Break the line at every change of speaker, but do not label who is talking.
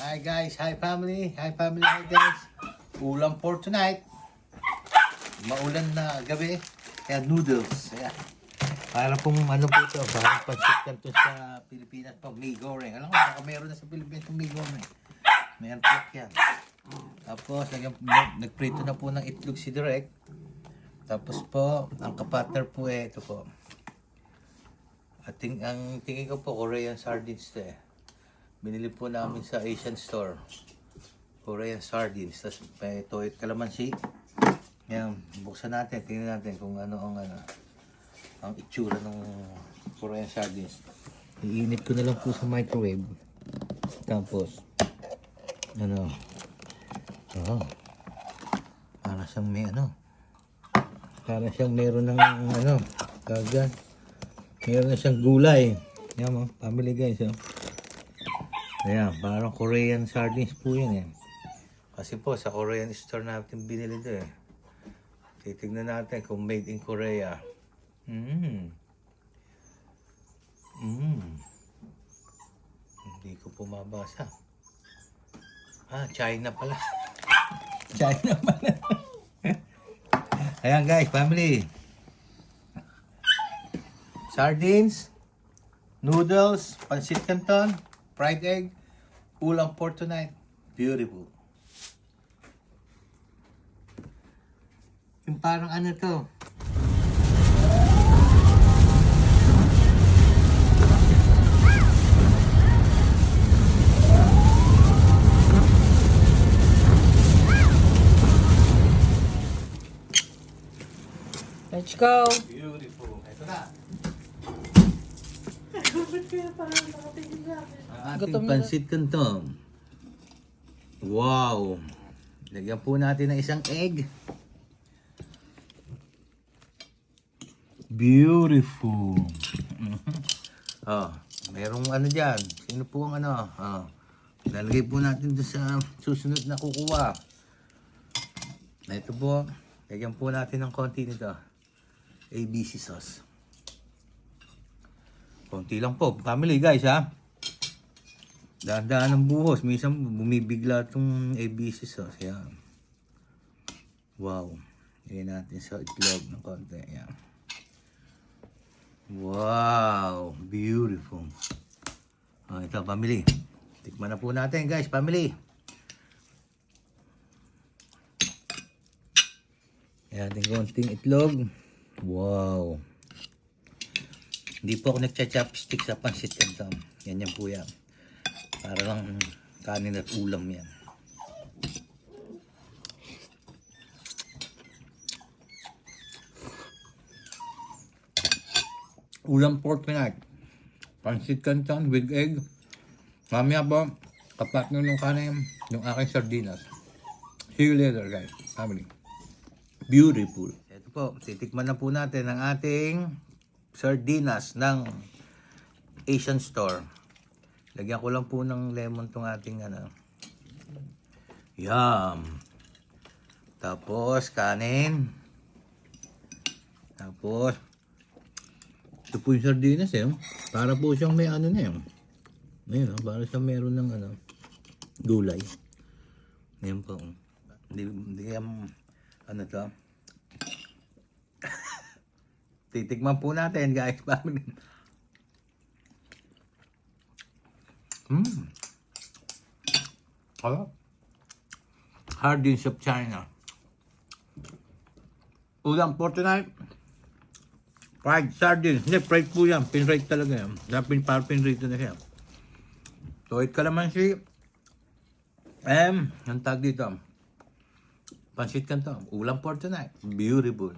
Hi guys, hi family, hi guys. Ulam for tonight. Maulan na gabi. Kaya noodles. Ayan. Para pong ano po ito, parang pansit to sa Pilipinas po, mee goreng. Alam ko, baka meron na sa Pilipinas yung mee goreng. May antok yan. Tapos, nagprito na po ng itlog si Direk. Tapos po, ang kapartner po ito po. At ang tingin ko po, Korean sardines to eh. Binili po namin sa Asian store. Korean sardines. Tapos may toyot calamansi. Yan, buksan natin. Tingnan natin kung ano ang itsura ng Korean sardines. Iinit ko na lang po sa microwave. Tapos, para siyang may para siyang meron ng kagad. Meron na siyang gulay. Yan mga family guys. Ayan, parang Korean sardines po yan eh. Kasi po sa Korean store natin binili ito eh. Titignan natin kung made in Korea. Hindi ko po mabasa. China pala. China pala. Ayan guys, family. Sardines, noodles, pancit canton, fried egg, ulam for tonight. Beautiful. Yung parang ano to.
Let's go.
Beautiful. Ito na. Ang ating pancit canton. Wow. Lagyan po natin ng isang egg. Beautiful. Merong ano dyan. Sino po ang lalagay po natin doon sa susunod na kukuha. Ito po. Lagyan po natin ng konti nito. ABC sauce. Konti lang po. Family guys ha. Dahan-dahan ng buhos. Minsan bumibigla itong ABC sauce. Yan. Wow. Lagyan natin sa itlog ng konti. Yan. Wow. Beautiful. Ito family. Tikman na po natin guys. Family. Ayan ating konting itlog. Wow. Hindi po ako nagcha-chopstick sa pancit canton. Yan po yan. Para lang kanin at ulam yan. Ulam pork tonight. Pancit canton with egg. Mamaya po, kapatid ng kanin, yung aking sardinas. See you later guys. Family. Beautiful. Ito po, titikman na po natin ang ating sardinas ng Asian store. Lagyan ko lang po ng lemon tong ating Yum. Tapos kanin. Tapos ito po yung sardinas eh. Para po siyang may na eh. Ayun, para siyang meron ng gulay. Ayun po. Hindi to. Titikman po natin guys. Sardines of China. Ulam for tonight. Fried sardines. Hindi, fried po yan. Pinrate talaga yan. Parang pinrate na siya. Toyot calamansi. Ang tag dito. Pancit canton. Ulam for tonight. Beautiful.